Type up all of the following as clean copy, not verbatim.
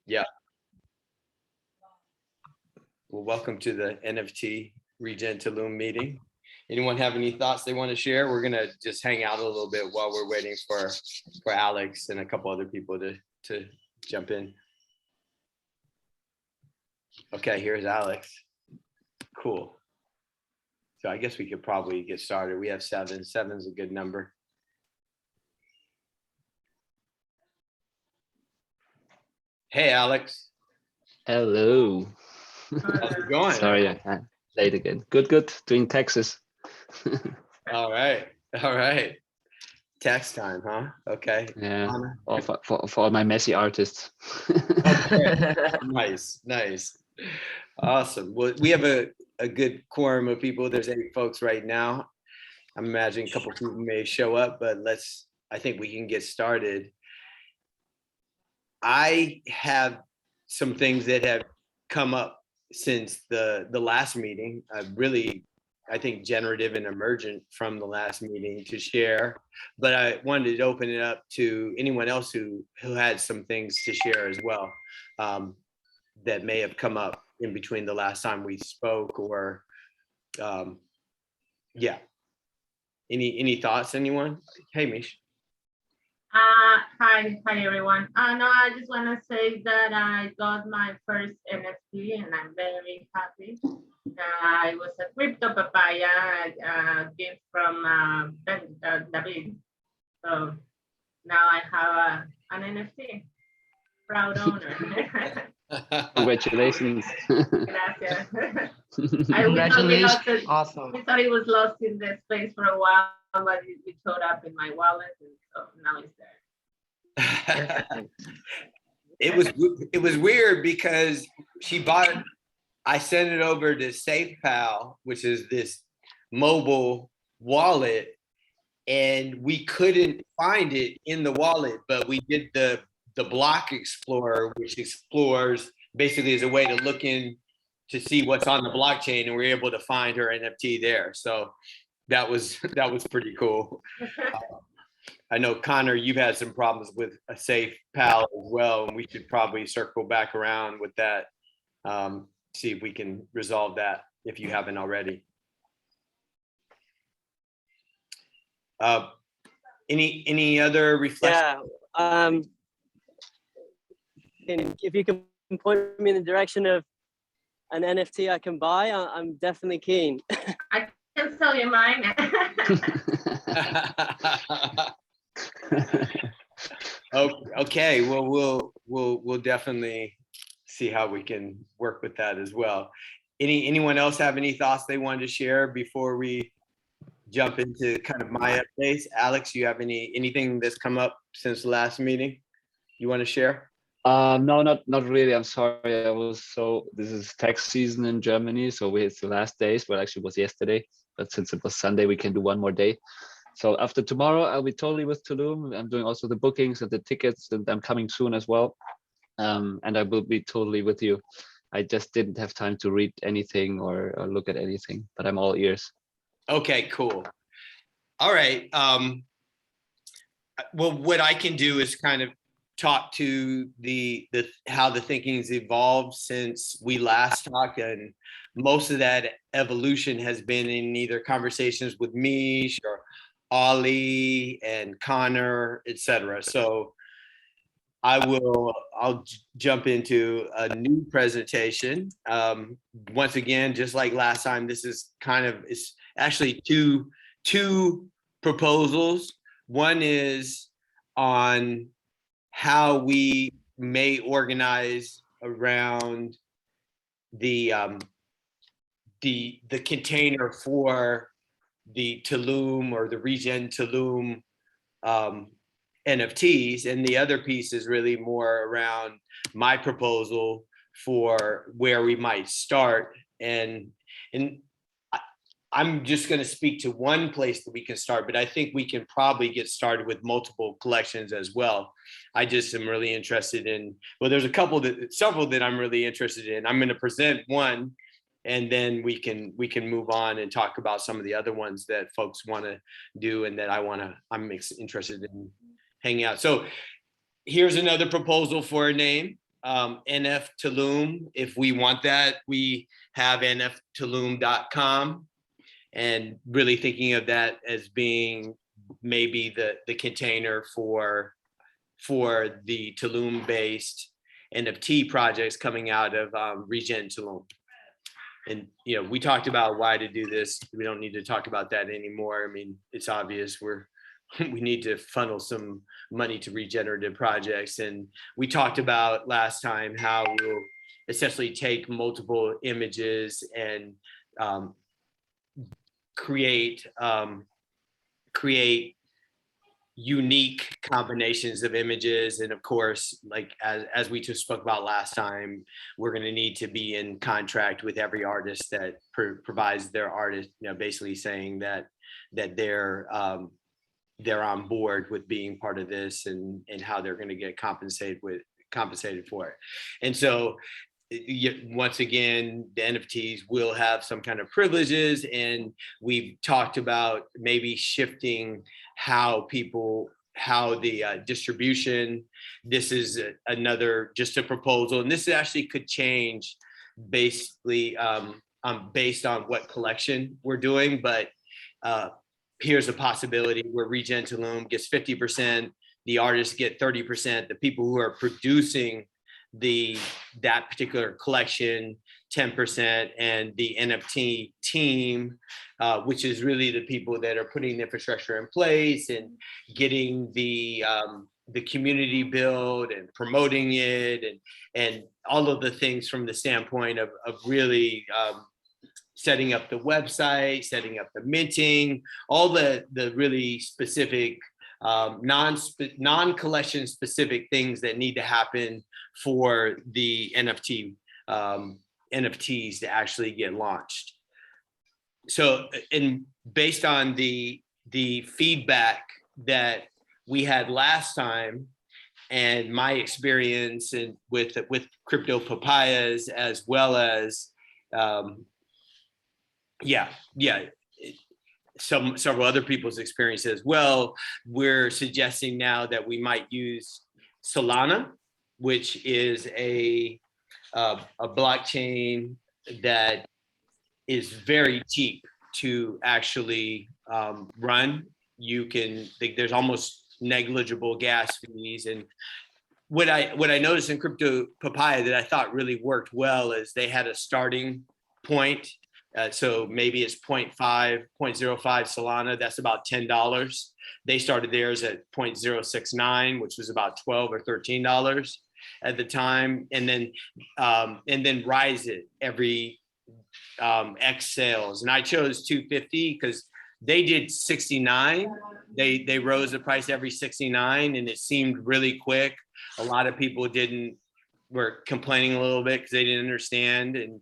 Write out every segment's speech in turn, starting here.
Yeah. Well, welcome to the NFT Regen Tulum meeting. Anyone have any thoughts they want to share? We're gonna just hang out a little bit while we're waiting for Alex and a couple other people to jump in. Okay, here's Alex. Cool. So I guess we could probably get started. We have 7. 7's a good number. Hey, Alex. Hello. How's it going? Sorry, I late again. Good. Doing taxes. All right. Tax time, huh? Okay. Yeah. For all my messy artists. Okay. Nice. Awesome. Well, we have a good quorum of people. There's 8 folks right now. I'm imagining a couple people may show up, but I think we can get started. I have some things that have come up since the last meeting. I think generative and emergent from the last meeting to share, but I wanted to open it up to anyone else who had some things to share as well, that may have come up in between the last time we spoke, or yeah. Any thoughts, anyone? Hey, Mish. Hi everyone. No, I just want to say that I got my first NFT and I'm very happy. It was a crypto papaya gift from David. So now I have an NFT. Proud owner. Congratulations. Gracias. Congratulations. Awesome. We thought it was lost in the space for a while, but it showed up in my wallet, and so now it's there. It was weird because I sent it over to SafePal, which is this mobile wallet, and we couldn't find it in the wallet, but we did the block explorer, which explores basically as a way to look in to see what's on the blockchain, and we were able to find her NFT there. So that was pretty cool. I know, Connor, you've had some problems with a SafePal as well, and we should probably circle back around with that. See if we can resolve that if you haven't already. Any other reflections? Yeah. If you can point me in the direction of an NFT I can buy, I'm definitely keen. I can sell you mine. Okay, well, we'll definitely see how we can work with that as well. Anyone else have any thoughts they wanted to share before we jump into kind of my updates? Alex, you have anything that's come up since the last meeting you want to share? No, not really. I'm sorry. This is tax season in Germany, so it's the last days. Well, actually, it was yesterday, but since it was Sunday, we can do one more day. So after tomorrow, I'll be totally with Tulum. I'm doing also the bookings and the tickets, and I'm coming soon as well. And I will be totally with you. I just didn't have time to read anything or look at anything, but I'm all ears. Okay, cool. All right. Well, what I can do is kind of talk to how the thinking's evolved since we last talked, and most of that evolution has been in either conversations with Mish or Ollie and Connor, etc. So I'll jump into a new presentation. Once again, just like last time, this is it's actually two proposals. One is on how we may organize around the container for the Tulum or the Regen Tulum NFTs, and the other piece is really more around my proposal for where we might start. And I'm just going to speak to one place that we can start, but I think we can probably get started with multiple collections as well. I just am really interested in, well, there's several that I'm really interested in. I'm going to present one, and then we can move on and talk about some of the other ones that folks want to do and that I'm interested in hanging out. So here's another proposal for a name. NF Tulum. If we want that, we have nftulum.com, and really thinking of that as being maybe the container for the Tulum-based NFT projects coming out of Regen Tulum. And we talked about why to do this. We don't need to talk about that anymore. I mean, it's obvious we need to funnel some money to regenerative projects. And we talked about last time how we'll essentially take multiple images and create unique combinations of images. And of course, like as we just spoke about last time, we're going to need to be in contract with every artist that provides their artist, basically saying that they're on board with being part of this, and how they're going to get compensated for it. And so once again, the NFTs will have some kind of privileges, and we've talked about maybe shifting how the distribution. This is just a proposal, and this actually could change basically based on what collection we're doing. But here's a possibility where Regen Tulum gets 50%, the artists get 30%, the people who are producing that particular collection 10%, and the NFT team, which is really the people that are putting the infrastructure in place and getting the community build and promoting it, and all of the things from the standpoint of really setting up the website, setting up the minting, all the really specific non-collection specific things that need to happen for the NFTs to actually get launched. So, and based on the feedback that we had last time, and my experience with crypto papayas, as well as several other people's experience as well, we're suggesting now that we might use Solana, which is a blockchain that is very cheap to actually run. There's almost negligible gas fees. And what I noticed in Crypto Papaya that I thought really worked well is they had a starting point. So maybe it's 0.05 Solana, that's about $10. They started theirs at 0.069, which was about $12 or $13 at the time, and then rise it every X sales. And I chose 250 because they did 69. They rose the price every 69, and it seemed really quick. A lot of people were complaining a little bit because they didn't understand. And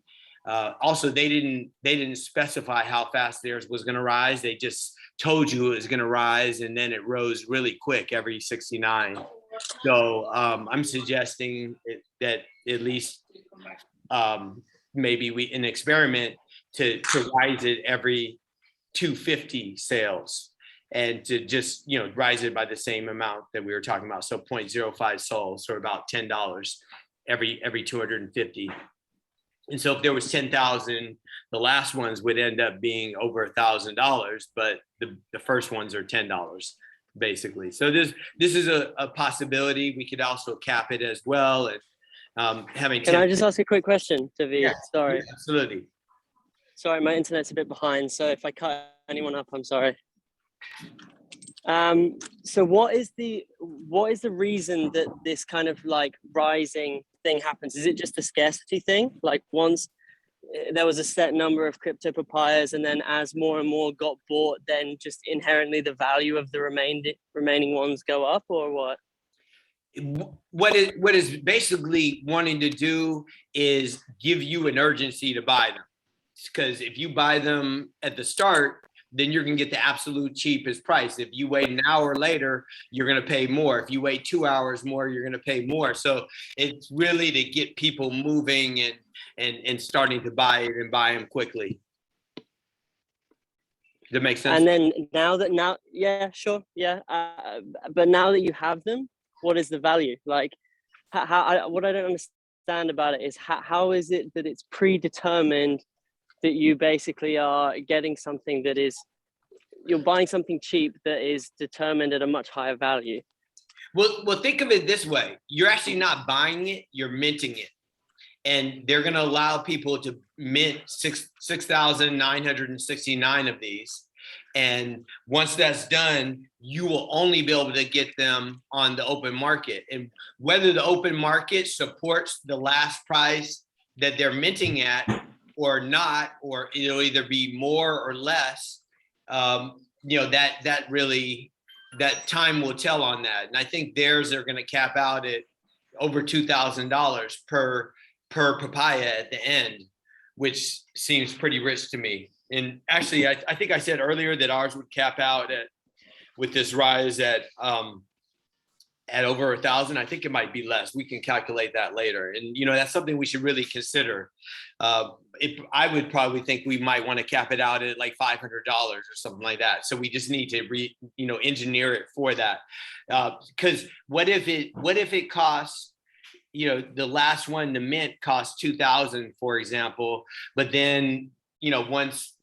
also they didn't specify how fast theirs was going to rise. They just told you it was going to rise, and then it rose really quick every 69. So I'm suggesting that at least maybe an experiment to rise it every 250 sales, and to just rise it by the same amount that we were talking about. So 0.05 sols, or about $10 every 250. And so if there was 10,000, the last ones would end up being over $1,000, but the first ones are $10 basically. So this is a possibility. We could also cap it as well. And having. Can I just ask a quick question, David? Yeah, sorry. Yeah, absolutely. Sorry, my internet's a bit behind, so if I cut anyone up, I'm sorry. So what is the reason that this kind of like rising thing happens? Is it just a scarcity thing? Like once there was a set number of crypto papayas, and then as more and more got bought, then just inherently the value of the remaining ones go up, or what? What is basically wanting to do is give you an urgency to buy them, because if you buy them at the start, then you're going to get the absolute cheapest price. If you wait an hour later, you're going to pay more. If you wait 2 hours more, you're going to pay more. So it's really to get people moving and starting to buy it and buy them quickly. Does that make sense? And then yeah, sure. Yeah. But now that you have them, what is the value? Like, what I don't understand about it is how is it that it's predetermined that you basically are getting something that is, you're buying something cheap that is determined at a much higher value? Well, think of it this way. You're actually not buying it, you're minting it. And they're going to allow people to mint 6,969 of these. And once that's done, you will only be able to get them on the open market. And whether the open market supports the last price that they're minting at or not, or it'll either be more or less, that time will tell on that. And I think theirs are going to cap out at over $2,000 per papaya at the end, which seems pretty rich to me. And actually, I think I said earlier that ours would cap out with this rise at over 1,000. I think it might be less. We can calculate that later. And that's something we should really consider. I would probably think we might want to cap it out at like $500 or something like that. So we just need to engineer it for that. Because what if it costs, the last one, the mint, costs 2,000, for example, but then, once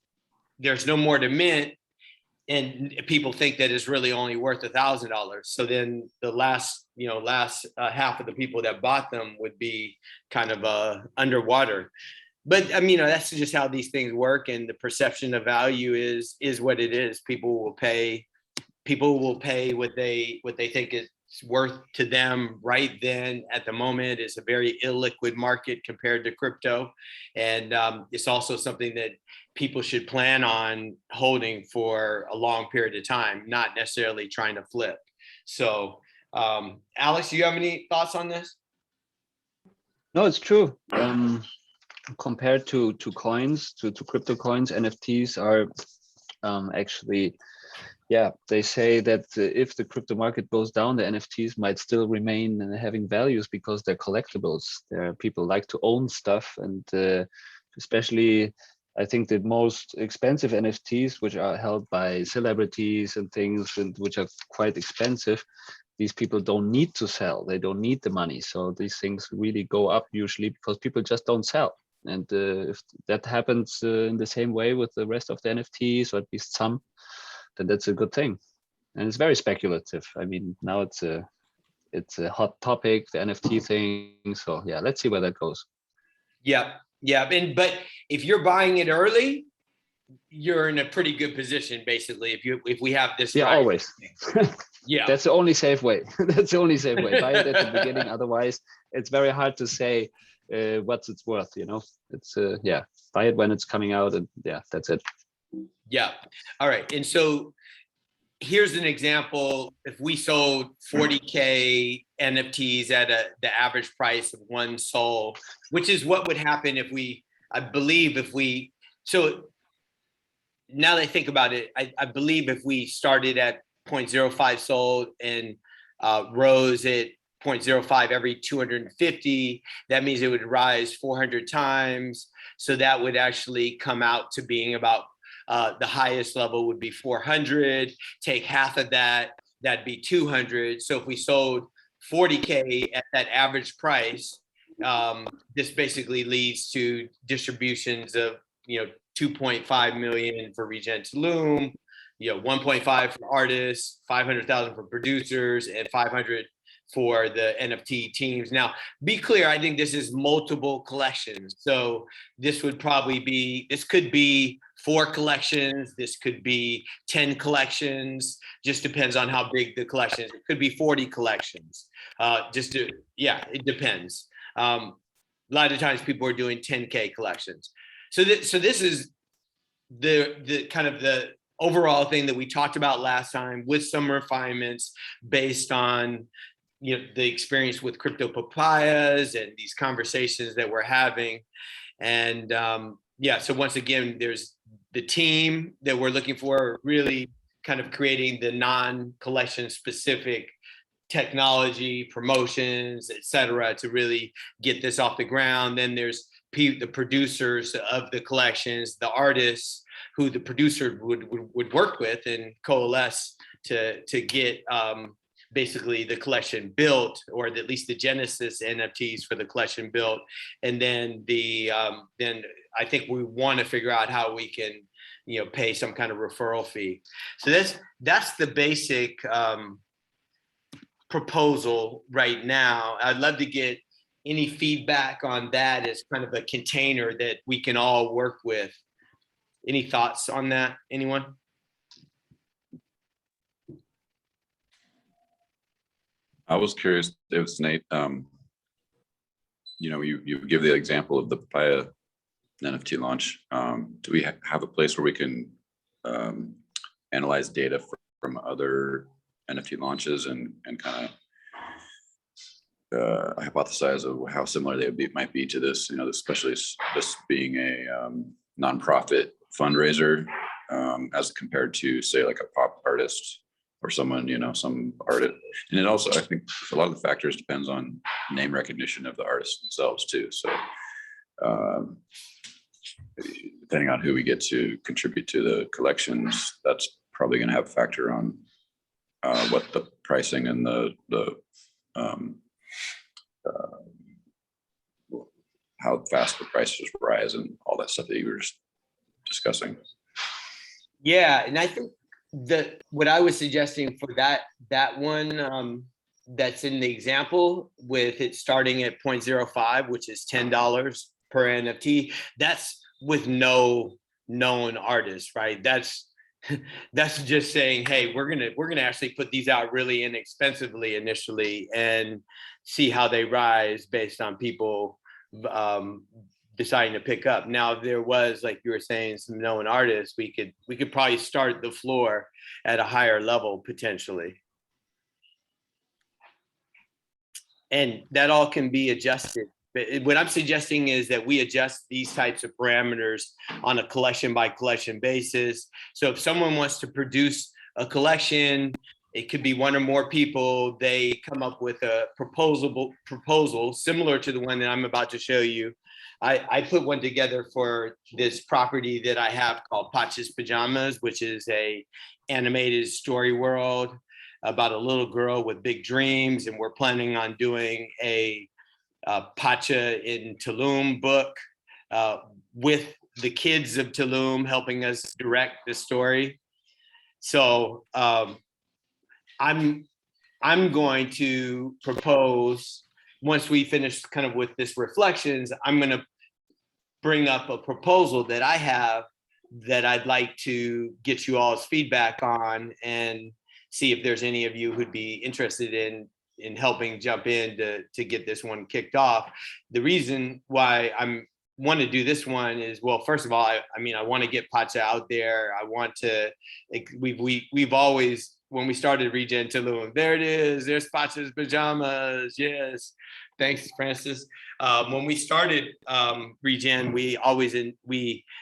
there's no more to mint and people think that it's really only worth $1,000. So then the last half of the people that bought them would be kind of underwater. But that's just how these things work. And the perception of value is what it is. People will pay what they think it's worth to them right then at the moment. It's a very illiquid market compared to crypto. And it's also something that people should plan on holding for a long period of time, not necessarily trying to flip. So Alex, do you have any thoughts on this? No, it's true. Compared to coins, to crypto coins, NFTs are actually, they say that if the crypto market goes down, the NFTs might still remain having values because they're collectibles. People like to own stuff, and especially I think the most expensive NFTs, which are held by celebrities and things, and which are quite expensive, these people don't need to sell. They don't need the money. So these things really go up usually because people just don't sell. And if that happens in the same way with the rest of the NFTs, or at least some, then that's a good thing. And it's very speculative. I mean, now it's a hot topic, the NFT thing. So yeah, let's see where that goes. Yeah. But if you're buying it early, you're in a pretty good position, basically. If we have this, yeah, right. Always. Yeah, that's the only safe way. That's the only safe way. Buy it at the beginning. Otherwise, it's very hard to say what's it's worth. It's buy it when it's coming out, and that's it. Yeah. All right. And so here's an example. If we sold 40K NFTs at the average price of one soul, which is what would happen so now that I think about it, I believe if we started at 0.05 sold and rose at 0.05 every 250, that means it would rise 400 times. So that would actually come out to being about the highest level would be 400. Take half of that, that'd be 200. So if we sold 40K at that average price, this basically leads to distributions of 2.5 million for Regen Tulum, 1.5 for artists, 500,000 for producers, and 500 for the NFT teams. Now, be clear, I think this is multiple collections. So this could be 4 collections. This could be 10 collections. Just depends on how big the collection is. It could be 40 collections. It depends. A lot of times people are doing 10K collections. So this is the kind of the overall thing that we talked about last time, with some refinements based on the experience with crypto papayas and these conversations that we're having. And so once again, there's the team that we're looking for, really kind of creating the non-collection specific technology, promotions, et cetera, to really get this off the ground. Then there's the producers of the collections, the artists who the producer would work with and coalesce to get basically the collection built, or at least the Genesis NFTs for the collection built. And then then I think we want to figure out how we can, pay some kind of referral fee. So that's the basic proposal right now. I'd love to get any feedback on that as kind of a container that we can all work with. Any thoughts on that, anyone? I was curious, it was Nate, you give the example of the Papaya NFT launch. Do we have a place where we can analyze data from other NFT launches and kind of hypothesize of how similar they might be to this, especially this being a nonprofit fundraiser as compared to, say, like a pop artist or someone, some artist. And it also, I think a lot of the factors depends on name recognition of the artists themselves too. So depending on who we get to contribute to the collections, that's probably going to have a factor on what the pricing and how fast the prices rise and all that stuff that you were just discussing. Yeah, and I think what I was suggesting for that one that's in the example, with it starting at 0.05, which is $10 per NFT, that's with no known artists, right? That's just saying, hey, we're gonna actually put these out really inexpensively initially and see how they rise based on people deciding to pick up. Now, there was, like you were saying, some known artists. We could probably start the floor at a higher level potentially, and that all can be adjusted. But what I'm suggesting is that we adjust these types of parameters on a collection by collection basis. So if someone wants to produce a collection, it could be one or more people. They come up with a proposal similar to the one that I'm about to show you. I put one together for this property that I have called PACHA's Pajamas, which is a animated story world about a little girl with big dreams. And we're planning on doing a PACHA in Tulum book with the kids of Tulum helping us direct the story. So I'm going to propose, once we finish kind of with this reflections, I'm going to bring up a proposal that I have that I'd like to get you all's feedback on and see if there's any of you who'd be interested in helping jump in to get this one kicked off. The reason why I want to do this one is, well, first of all, I want to get PACHA out there. I want to, we've always, when we started Regen Tulum, there it is, there's PACHA's Pajamas, yes. Thanks, Francis. When we started Regen,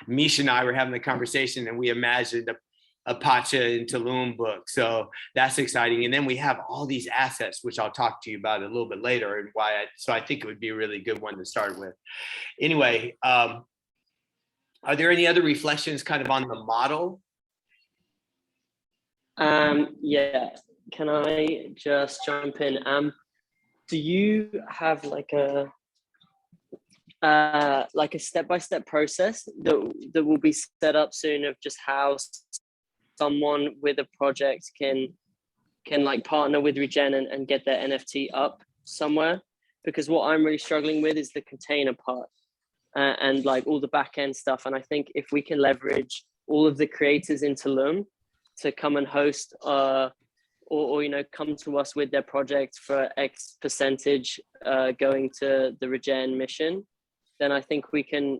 Misha and I were having the conversation and we imagined a PACHA in Tulum book. So that's exciting. And then we have all these assets, which I'll talk to you about a little bit later, and so I think it would be a really good one to start with. Anyway, are there any other reflections kind of on the model? Yeah, can I just jump in? Do you have like a step-by-step process that will be set up soon of just how someone with a project can like partner with Regen and get their NFT up somewhere? Because what I'm really struggling with is the container part and like all the back end stuff. And I think if we can leverage all of the creators in Tulum to come and host or come to us with their project for X percentage going to the Regen mission, then I think we can,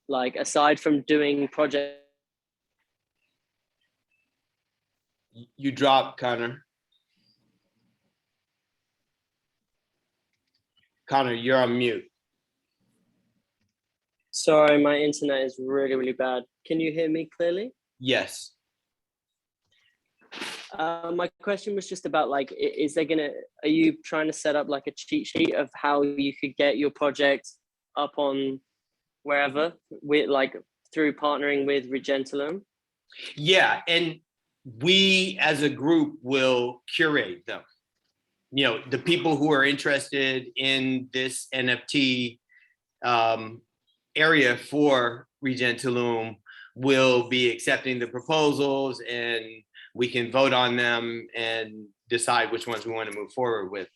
like, aside from doing project. You dropped, Connor. Connor, you're on mute. Sorry, my internet is really, really bad. Can you hear me clearly? Yes. My question was just about, like, are you trying to set up like a cheat sheet of how you could get your project up on wherever, with like through partnering with Regen Tulum? Yeah, and we as a group will curate them. the people who are interested in this NFT area for Regen Tulum will be accepting the proposals, and we can vote on them and decide which ones we want to move forward with.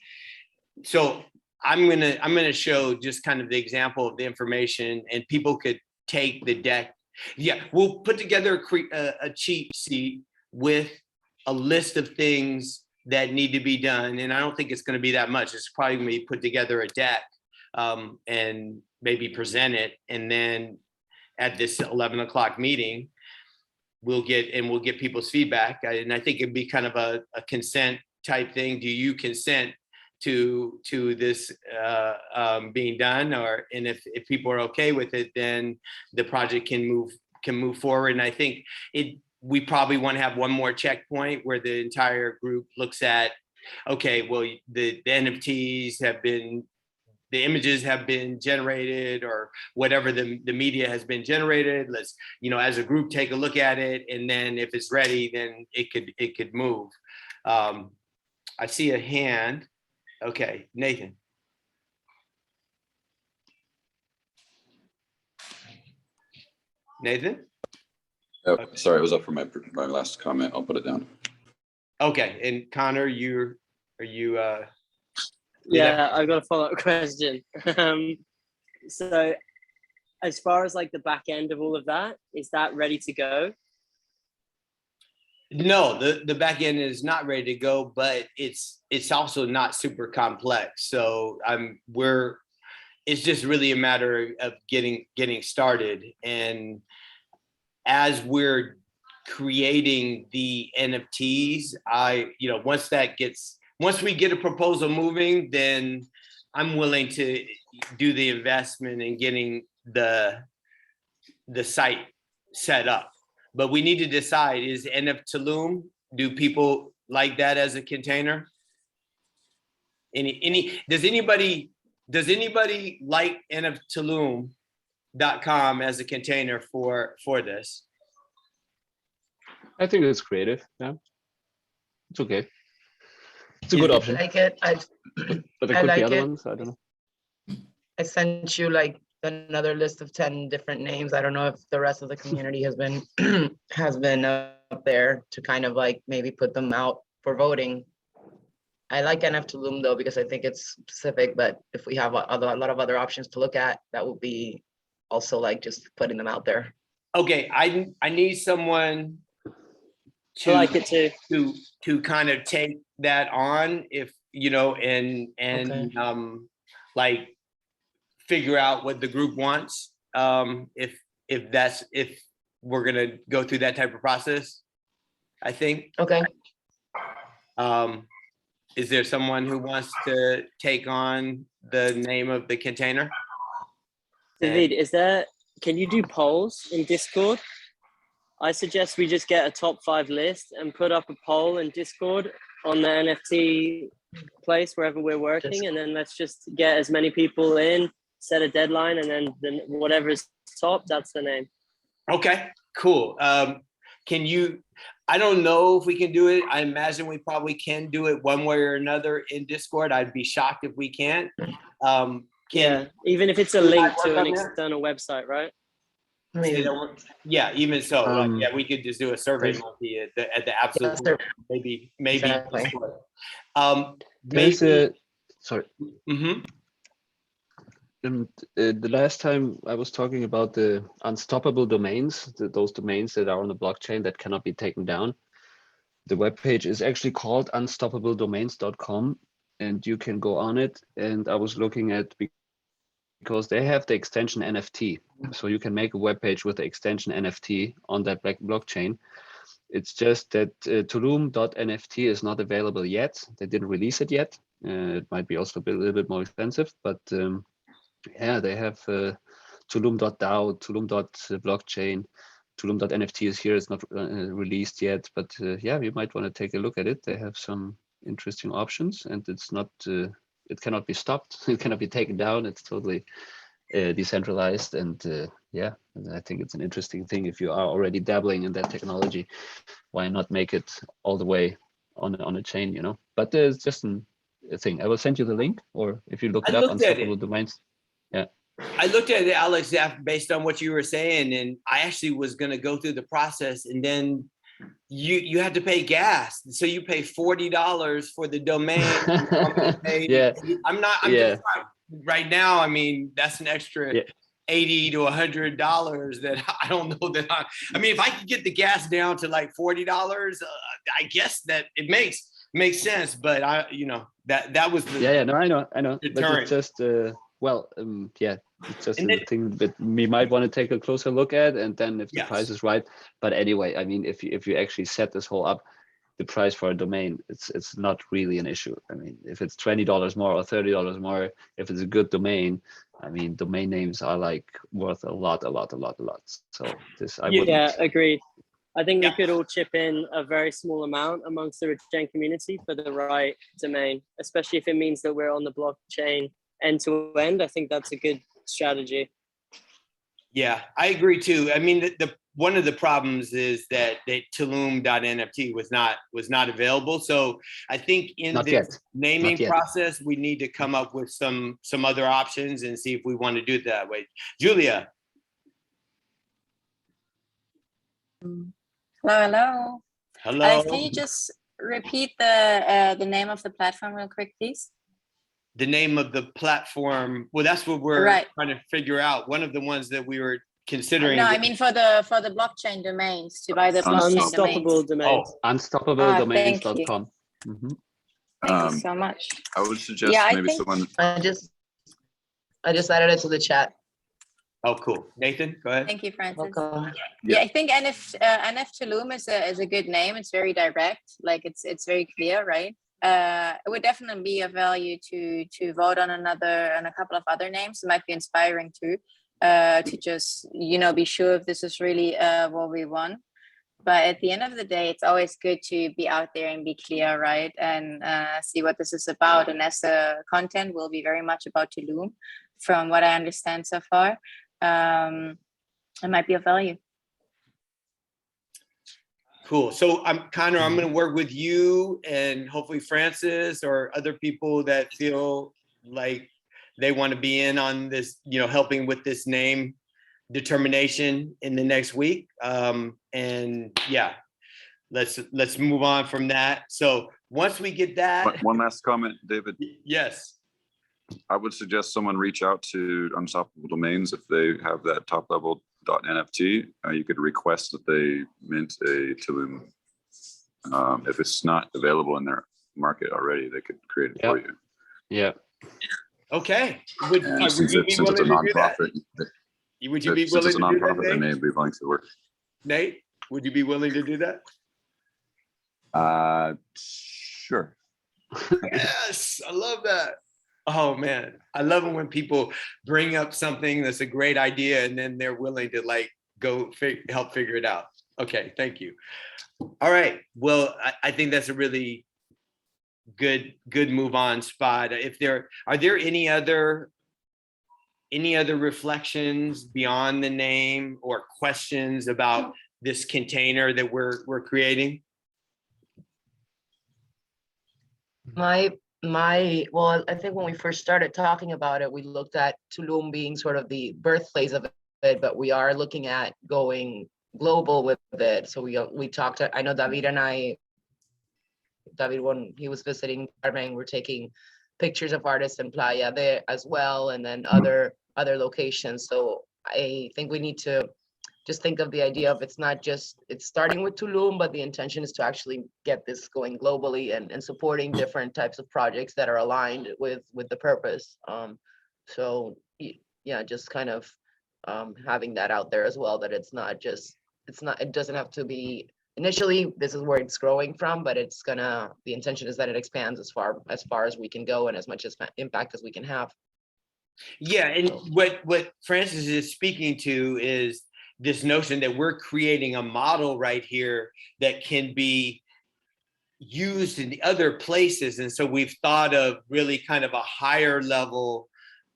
So I'm gonna show just kind of the example of the information, and people could take the deck. Yeah, we'll put together a cheat sheet with a list of things that need to be done, and I don't think it's going to be that much. It's probably going to be put together a deck and maybe present it, and then at this 11 o'clock meeting, we'll get people's feedback. And I think it'd be kind of a consent type thing. Do you consent to this being done? And if people are okay with it, then the project can move forward. And I think we probably want to have one more checkpoint where the entire group looks at, okay, well, the NFTs have been, the images have been generated, or whatever the media has been generated. Let's, as a group, take a look at it. And then if it's ready, then it could move. I see a hand. Okay, Nathan. Nathan? Oh, sorry, it was up for my last comment. I'll put it down. Okay, and Connor, are you? Yeah, I've got a follow-up question. So as far as like the back end of all of that, is that ready to go? No, the back end is not ready to go, but it's also not super complex. So it's just really a matter of getting started. And as we're creating the NFTs, once we get a proposal moving, then I'm willing to do the investment in getting the site set up. But we need to decide, is NF Tulum, do people like that as a container? Does anybody like NFTulum.com as a container for this? I think it's creative. Yeah, it's okay. It's a good option. I like it. But there could be other ones. I don't know. I sent you like another list of 10 different names. I don't know if the rest of the community has been up there to kind of like maybe put them out for voting. I like NF Tulum though, because I think it's specific, but if we have a lot of other options to look at, that will be also like just putting them out there. Okay, I need someone I like it too. to kind of take that on, if and Okay. like figure out what the group wants, if we're gonna go through that type of process, I think. Okay. Is there someone who wants to take on the name of the container? David, can you do polls in Discord? I suggest we just get a top 5 list and put up a poll in Discord on the NFT place wherever we're working, and then let's just get as many people in, set a deadline, and then whatever is top, that's the name. Okay, cool. I don't know if we can do it. I imagine we probably can do it one way or another in Discord. I'd be shocked if we can't. Yeah, even if it's a link to an external website, right? Maybe. Yeah, even so, yeah, we could just do a survey monkey at the absolute, maybe. Exactly. Sorry. Mm-hmm. The last time I was talking about the unstoppable domains, those domains that are on the blockchain that cannot be taken down. The webpage is actually called unstoppabledomains.com, and you can go on it. And I was looking at, because they have the extension NFT. So you can make a webpage with the extension NFT on that blockchain. It's just that Tulum.nft is not available yet. They didn't release it yet. It might be also a little bit more expensive, but yeah, they have Tulum.dao, Tulum.blockchain, Tulum.nft is here. It's not released yet, but yeah, you might want to take a look at it. They have some interesting options, and it's not, it cannot be stopped. It cannot be taken down. It's totally decentralized, and yeah, I think it's an interesting thing. If you are already dabbling in that technology, why not make it all the way on a chain, But it's just an thing. I will send you the link, or if you look I it up, looked at it. Unstoppable Domains. Yeah. I looked at it, Alex, based on what you were saying, and I actually was going to go through the process, and then you had to pay gas, so you pay $40 for the domain. Yeah. I'm just right now. I mean, that's an extra $80 to $100 that I don't know that I mean, if I could get the gas down to like $40, I guess that it makes sense. But that was the no, I know. But it's just it's just a thing that we might want to take a closer look at, and then if the price is right. But anyway, I mean, if you actually set this whole up, the price for a domain, it's not really an issue. I mean, if it's $20 more or $30 more, if it's a good domain, I mean, domain names are like worth a lot. So this, agreed. I think we could all chip in a very small amount amongst the Regen community for the right domain, especially if it means that we're on the blockchain end to end. I think that's a good strategy. Yeah, I agree too. I mean, the one of the problems is that Tulum.nft was not available. So I think in this naming process, we need to come up with some other options and see if we want to do it that way. Julia. Hello. Hello. Can you just repeat the name of the platform real quick, please? The name of the platform. Well, that's what we're trying to figure out. One of the ones that we were considering. No, I mean for the blockchain domains, to buy the blockchain Unstoppable domains. Unstoppabledomains.com. Thank you so much. I would suggest someone. I just added it to the chat. Oh, cool. Nathan, go ahead. Thank you, Francis. Welcome. Yeah, I think NF Tulum is a good name. It's very direct. Like it's very clear, right? It would definitely be of value to vote on a couple of other names. It might be inspiring too, to just be sure if this is really what we want. But at the end of the day, it's always good to be out there and be clear, right? And see what this is about. And as the content will be very much about Tulum, from what I understand so far, it might be of value. Cool. So Connor, I'm going to work with you and hopefully Francis or other people that feel like they want to be in on this, helping with this name determination in the next week. And yeah, let's move on from that. So once we get that. One last comment, David. Yes. I would suggest someone reach out to Unstoppable Domains if they have that top level .nft. You could request that they mint a Tulum. If it's not available in their market already, they could create it for you. Yeah. Okay. Would you be willing to do that? Would you be willing to do that? Since it's a nonprofit, they may be willing to work. Nate, would you be willing to do that? Sure. Yes, I love that. Oh man, I love it when people bring up something that's a great idea and then they're willing to go help figure it out. Okay, thank you. All right, well, I think that's a really good move on spot. Are there any other reflections beyond the name or questions about this container that we're creating? Well, I think when we first started talking about it, we looked at Tulum being sort of the birthplace of it, but we are looking at going global with it. So we talked, I know David and David, when he was visiting Carmen, we're taking pictures of artists in Playa there as well, and then other locations. So I think we need to just think of the idea of it's starting with Tulum, but the intention is to actually get this going globally and supporting different types of projects that are aligned with the purpose. So yeah, just kind of having that out there as well, that it doesn't have to be initially, this is where it's growing from, but the intention is that it expands as far as we can go and as much impact as we can have. Yeah, and what Francis is speaking to is this notion that we're creating a model right here that can be used in the other places. And so we've thought of really kind of a higher level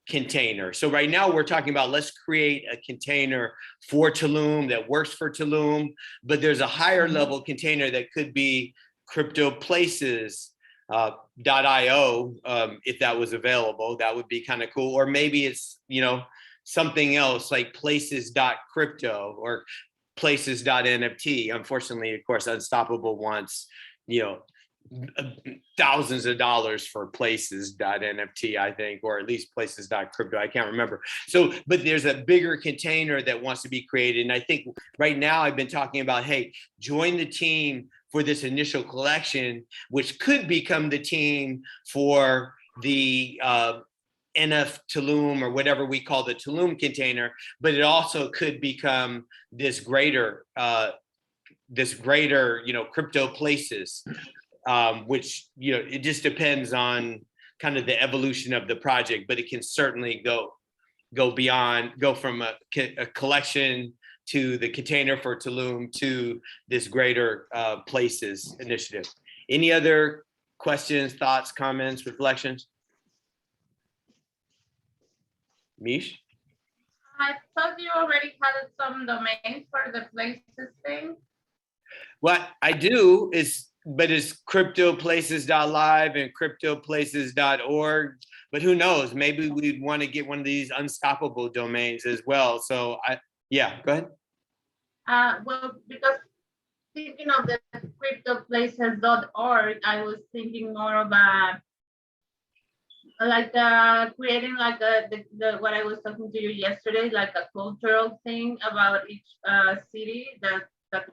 container. So right now we're talking about, let's create a container for Tulum that works for Tulum, but there's a higher level container that could be crypto places, .io, if that was available, that would be kind of cool. Or maybe it's, something else like places.crypto or places.nft. Unfortunately, of course, Unstoppable wants, thousands of dollars for places.nft, I think, or at least places.crypto. I can't remember. So, but there's a bigger container that wants to be created. And I think right now I've been talking about, hey, join the team for this initial collection, which could become the team for the NF Tulum, or whatever we call the Tulum container, but it also could become this greater, crypto places, which, it just depends on kind of the evolution of the project, but it can certainly go beyond, go from a collection to the container for Tulum to this greater places initiative. Any other questions, thoughts, comments, reflections? Mish? I thought you already had some domains for the places thing. What I do is, but it's cryptoplaces.live and cryptoplaces.org. But who knows? Maybe we'd want to get one of these unstoppable domains as well. So yeah, go ahead. Well, because thinking of the cryptoplaces.org, I was thinking more of creating like what I was talking to you yesterday, like a cultural thing about each city that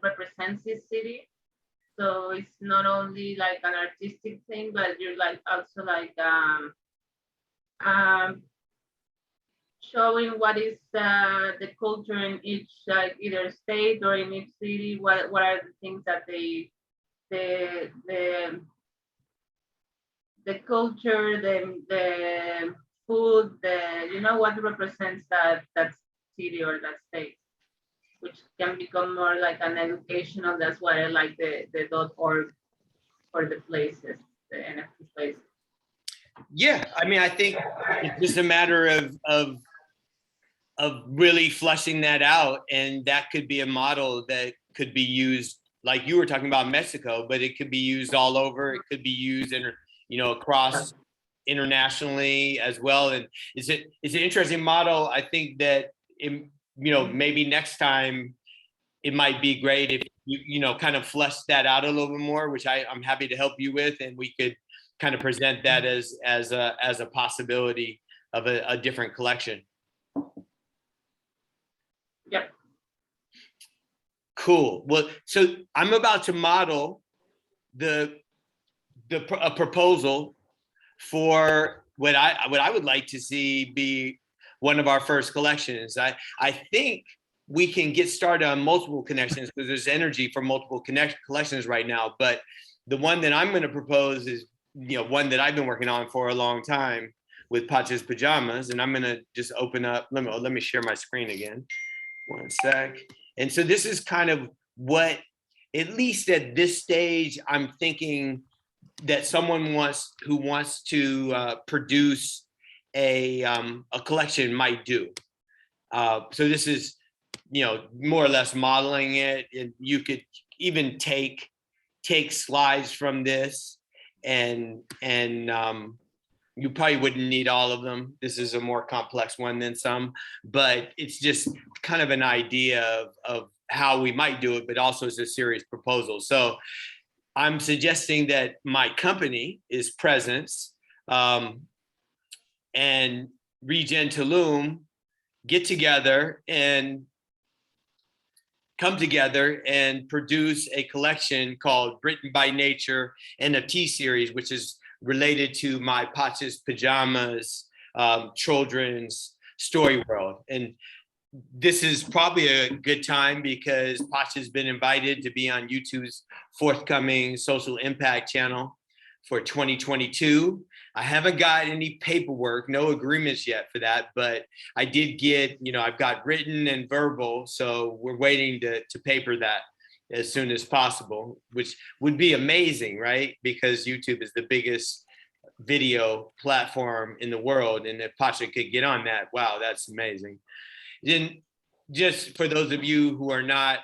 represents this city. So it's not only like an artistic thing, but you're like also like showing what is the culture in each either state or in each city. What are the things that the culture, the food, what represents that city or that state, which can become more like an educational. That's why I like the .org for the places, the NFT places. Yeah, I mean, I think it's just a matter of really fleshing that out, and that could be a model that could be used, like you were talking about Mexico, but it could be used all over. It could be used across internationally as well. And it's an interesting model. I think that maybe next time it might be great if you kind of flesh that out a little bit more, which I'm happy to help you with, and we could kind of present that as a possibility of a different collection. Yep. Cool. Well, so I'm about to model a proposal for what I would like to see be one of our first collections. I think we can get started on multiple connections because there's energy for multiple collections right now. But the one that I'm going to propose is one that I've been working on for a long time with PACHA's Pajamas, and I'm going to just open up. Let me share my screen again. One sec. And so this is kind of what, at least at this stage, I'm thinking that someone who wants to produce a collection might do. So this is, more or less modeling it, and you could even take slides from this, and you probably wouldn't need all of them. This is a more complex one than some, but it's just kind of an idea of how we might do it, but also it's a serious proposal. So I'm suggesting that my company is Presence and Regen Tulum get together and come together and produce a collection called Written by Nature NFT series, which is related to my PACHA's Pajamas children's story world. And this is probably a good time because PACHA's been invited to be on YouTube's forthcoming social impact channel for 2022. I haven't got any paperwork, no agreements yet for that, but I did get, I've got written and verbal, so we're waiting to paper that as soon as possible, which would be amazing, right? Because YouTube is the biggest video platform in the world, and if PACHA could get on that, wow, that's amazing. Then, just for those of you who are not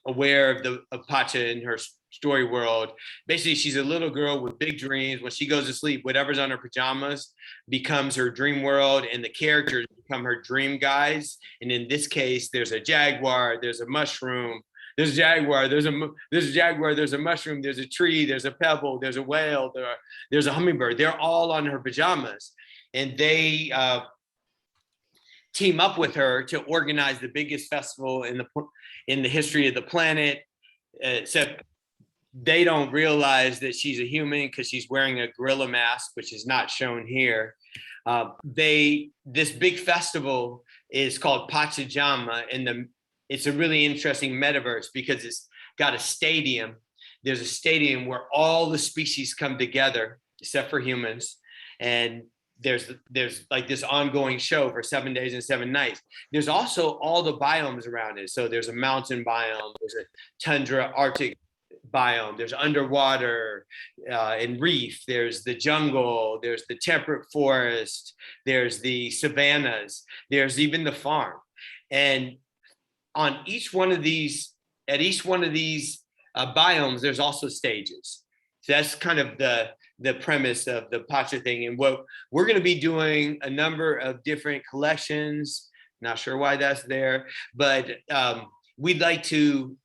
aware of PACHA and her story world. Basically, she's a little girl with big dreams. When she goes to sleep, whatever's on her pajamas becomes her dream world, and the characters become her dream guys. And in this case, there's a jaguar, there's a mushroom, there's a jaguar, there's a jaguar, there's a mushroom, there's a tree, there's a pebble, there's a whale, there's a hummingbird. They're all on her pajamas, and they team up with her to organize the biggest festival in the history of the planet. Except they don't realize that she's a human because she's wearing a gorilla mask, which is not shown here. This big festival is called PACHA, and it's a really interesting metaverse because it's got a stadium. There's a stadium where all the species come together except for humans, and there's like this ongoing show for 7 days and 7 nights. There's also all the biomes around it. So there's a mountain biome, there's a tundra Arctic biome, there's underwater and reef, there's the jungle, there's the temperate forest, there's the savannas, there's even the farm. And on each one of these, at each one of these biomes, there's also stages. So that's kind of the premise of the PACHA thing. And what we're going to be doing a number of different collections, not sure why that's there, but we'd like to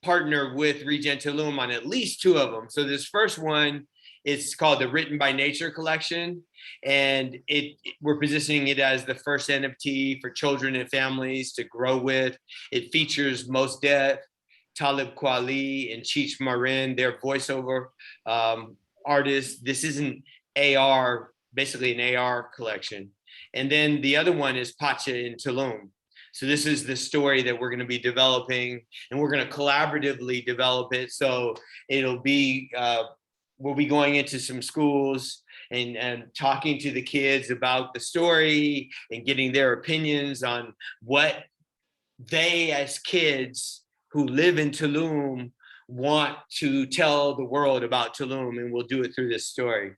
partner with Regen Tulum on at least 2 of them. So this first one is called the Written by Nature collection, and we're positioning it as the first NFT for children and families to grow with. It features Mos Def, Talib Kweli, and Cheech Marin, their voiceover artists. This is an AR, basically an AR collection. And then the other one is PACHA in Tulum. So this is the story that we're going to be developing, and we're going to collaboratively develop it. So it'll be, we'll be going into some schools and talking to the kids about the story and getting their opinions on what they as kids who live in Tulum want to tell the world about Tulum, and we'll do it through this story.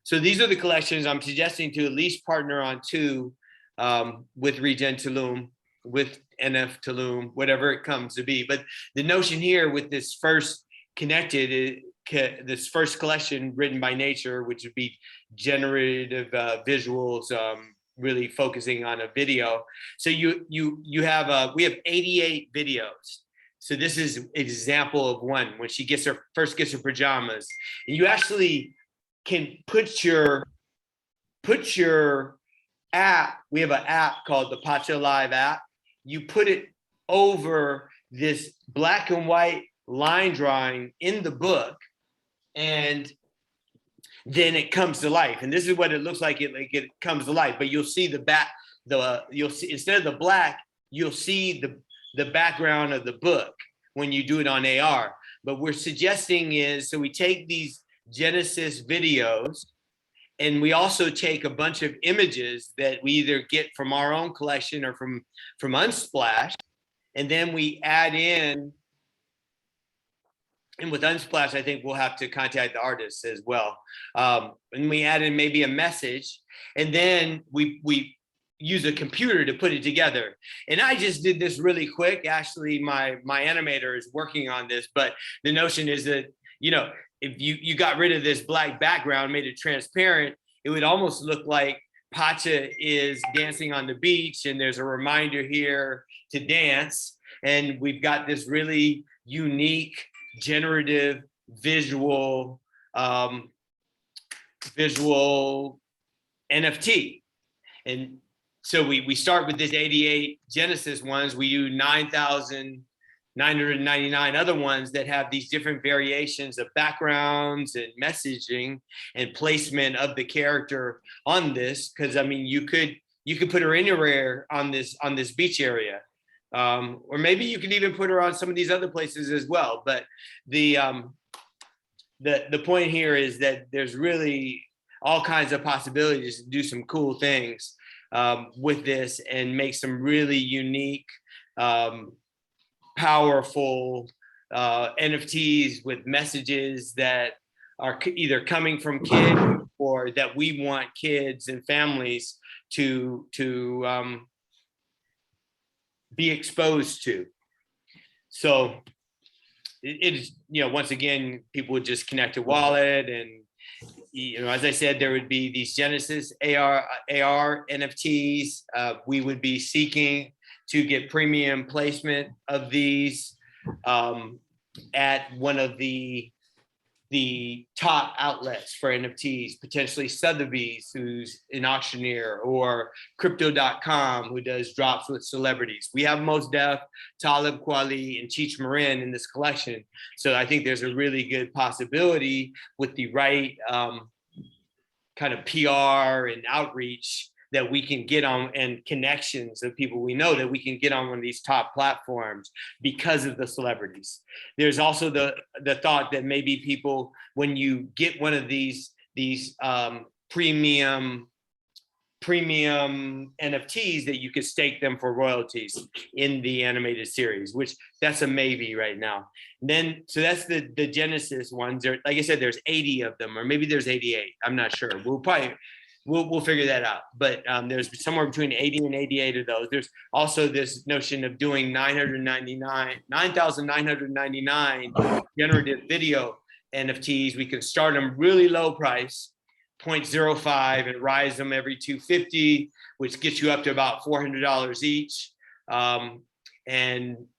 So these are the collections. I'm suggesting to at least partner on 2 with Regen Tulum, with NF Tulum, whatever it comes to be. But the notion here with this first this first collection, Written by Nature, which would be generative visuals, really focusing on a video. So we have 88 videos. So this is an example of one when she first gets her pajamas. And you actually can put your app, we have an app called the PACHA Live app. You put it over this black and white line drawing in the book, and then it comes to life. And this is what it looks like, it comes to life. But you'll see you'll see, instead of the black, you'll see the background of the book when you do it on AR. But we're suggesting is, so we take these Genesis videos, and we also take a bunch of images that we either get from our own collection or from Unsplash, and then we add in, and with Unsplash, I think we'll have to contact the artists as well. And we add in maybe a message, and then we use a computer to put it together. And I just did this really quick. Actually, my animator is working on this, but the notion is that, if you got rid of this black background, made it transparent, it would almost look like PACHA is dancing on the beach, and there's a reminder here to dance. And we've got this really unique generative visual NFT. And so we start with this 88 Genesis ones. We do 9,999 other ones that have these different variations of backgrounds and messaging and placement of the character on this. Because I mean, you could put her anywhere on this beach area, or maybe you could even put her on some of these other places as well. But the point here is that there's really all kinds of possibilities to do some cool things with this and make some really unique, powerful NFTs with messages that are either coming from kids or that we want kids and families to be exposed to. So it is, once again, people would just connect a wallet, and as I said, there would be these Genesis AR NFTs. We would be seeking to get premium placement of these at one of the top outlets for NFTs, potentially Sotheby's, who's an auctioneer, or Crypto.com, who does drops with celebrities. We have Mos Def, Talib Kweli, and Cheech Marin in this collection. So I think there's a really good possibility with the right kind of PR and outreach that we can get on, and connections of people we know, that we can get on one of these top platforms because of the celebrities. There's also the thought that maybe people, when you get one of these premium NFTs, that you could stake them for royalties in the animated series, which that's a maybe right now. And then, so that's the Genesis ones. There, like I said, there's 80 of them, or maybe there's 88. I'm not sure. We'll figure that out. But there's somewhere between 80 and 88 of those. There's also this notion of doing 9,999 generative video NFTs. We can start them really low price, 0.05, and rise them every 250, which gets you up to about $400 each. And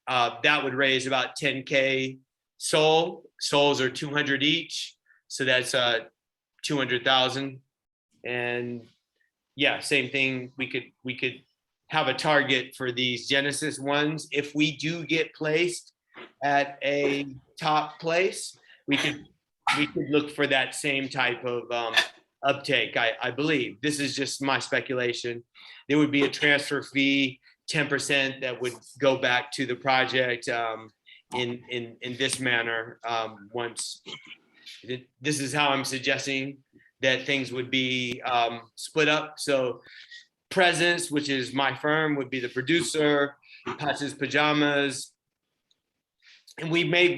that would raise about 10K SOL. Sols are 200 each. So that's 200,000. And yeah, same thing. We could have a target for these Genesis ones. If we do get placed at a top place, we could look for that same type of uptake. I believe this is just my speculation. There would be a transfer fee, 10%, that would go back to the project in this manner. Once this is how I'm suggesting that things would be split up. So Presence, which is my firm, would be the producer. PACHA's Pajamas, and we may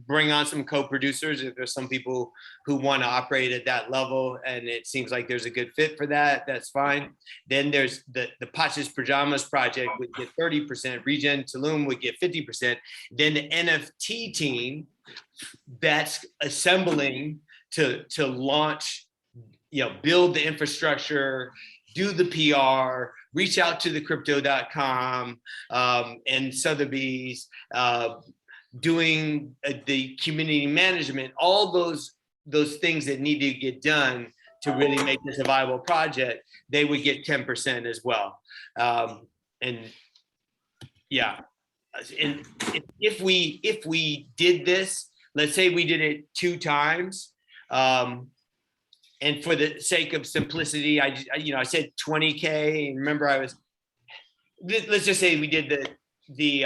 bring on some co-producers if there's some people who want to operate at that level, and it seems like there's a good fit for that. That's fine. Then there's the PACHA's Pajamas project would get 30%. Regen Tulum would get 50%. Then the NFT team that's assembling to launch, build the infrastructure, do the PR, reach out to the Crypto.com and Sotheby's, doing the community management, all those things that need to get done to really make this a viable project, they would get 10% as well. And yeah, and if we did this, let's say we did it 2 times, and for the sake of simplicity, I said 20K. And remember, let's just say we did the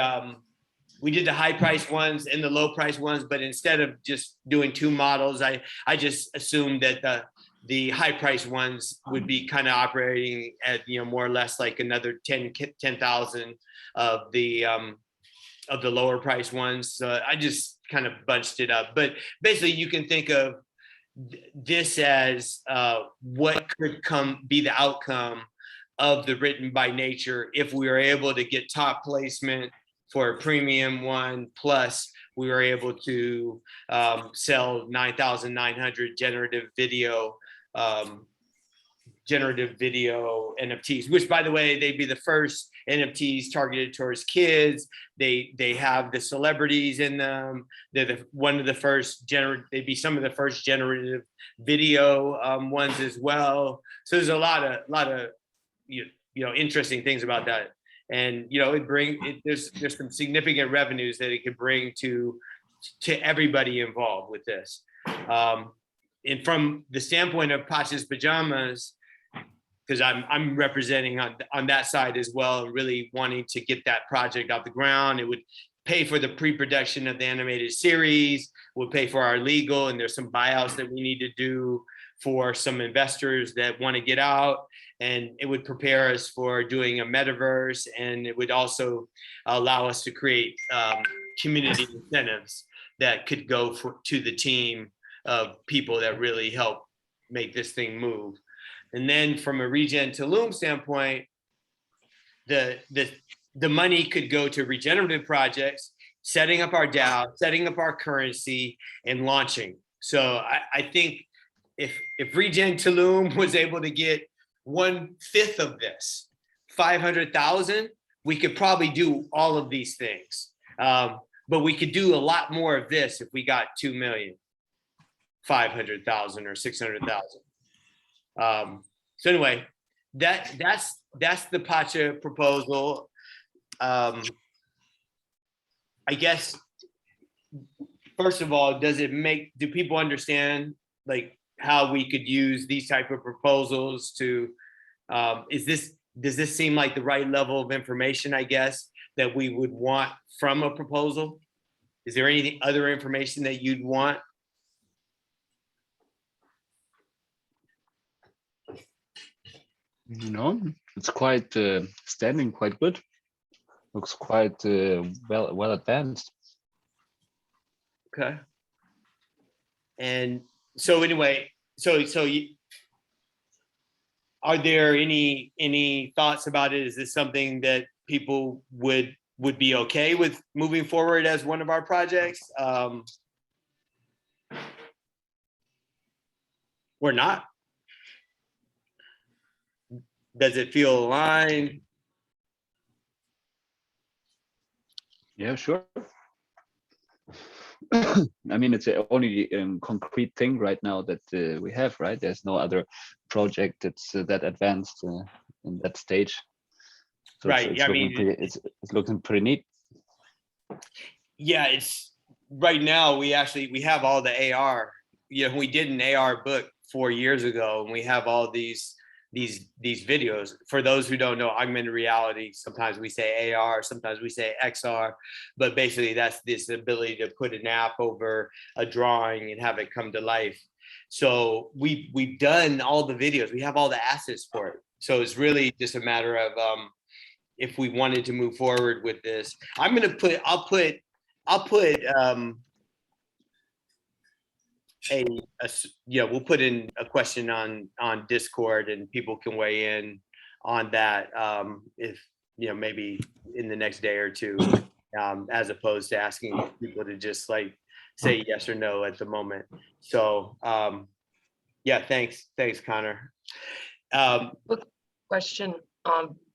high price ones and the low price ones, but instead of just doing 2 models, I just assumed that the high price ones would be kind of operating at more or less like another 10,000 of the lower price ones. So I just kind of bunched it up. But basically, you can think of this as what could be the outcome of the Written by Nature if we were able to get top placement for a premium one, plus we were able to sell 9,900 generative video NFTs, which, by the way, they'd be the first NFTs targeted towards kids. They have the celebrities in them. They're one of the first they'd be some of the first generative video ones as well. So there's a lot of interesting things about that. And there's some significant revenues that it could bring to everybody involved with this. And from the standpoint of PACHA's Pajamas, because I'm representing on that side as well, really wanting to get that project off the ground. It would pay for the pre-production of the animated series, would pay for our legal, and there's some buyouts that we need to do for some investors that want to get out. And it would prepare us for doing a metaverse, and it would also allow us to create community incentives that could go to the team of people that really help make this thing move. And then from a Regen Tulum standpoint, the money could go to regenerative projects. setting up our DAO, setting up our currency, and launching. So I think if Regen Tulum was able to get 1/5 of this, 500,000, we could probably do all of these things. But we could do a lot more of this if we got 2,500,000 or 600,000. So anyway, that's the PACHA proposal. I guess, first of all, do people understand like how we could use these type of proposals to, does this seem like the right level of information, I guess, that we would want from a proposal? Is there any other information that you'd want? No, it's quite standing quite good. Looks quite well advanced. Okay. And so anyway, are there any thoughts about it? Is this something that people would be okay with moving forward as one of our projects? Or not? Does it feel aligned? Yeah, sure. I mean, it's the only concrete thing right now that we have, right? There's no other project that's that advanced in that stage. So Right. It's looking pretty neat. Yeah, it's right now. We have all the AR. You know, we did an AR book 4 years ago, and we have all these videos. For those who don't know, augmented reality, sometimes we say AR, sometimes we say XR, but basically that's this ability to put an app over a drawing and have it come to life. So we've done all the videos, we have all the assets for it. So it's really just a matter of if we wanted to move forward with this. I'll put we'll put in a question on Discord, and people can weigh in on that if maybe in the next day or two, as opposed to asking people to just like say yes or no at the moment. So yeah, thanks Connor. Quick question,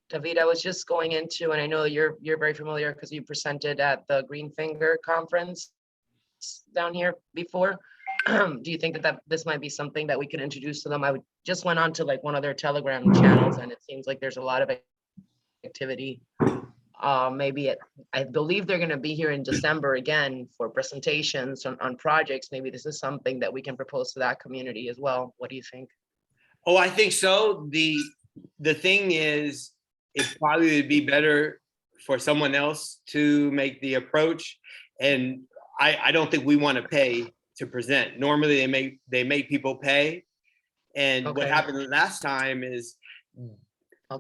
David, I was just going into, and I know you're very familiar because you presented at the Green Finger conference down here before. Do you think that this might be something that we could introduce to them? I just went on to like one of their Telegram channels, and it seems like there's a lot of activity. Maybe I believe they're going to be here in December again for presentations on projects. Maybe this is something that we can propose to that community as well. What do you think? Oh, I think so. The thing is, it probably would be better for someone else to make the approach, and I don't think we want to pay to present. Normally they make people pay, and what happened last time is I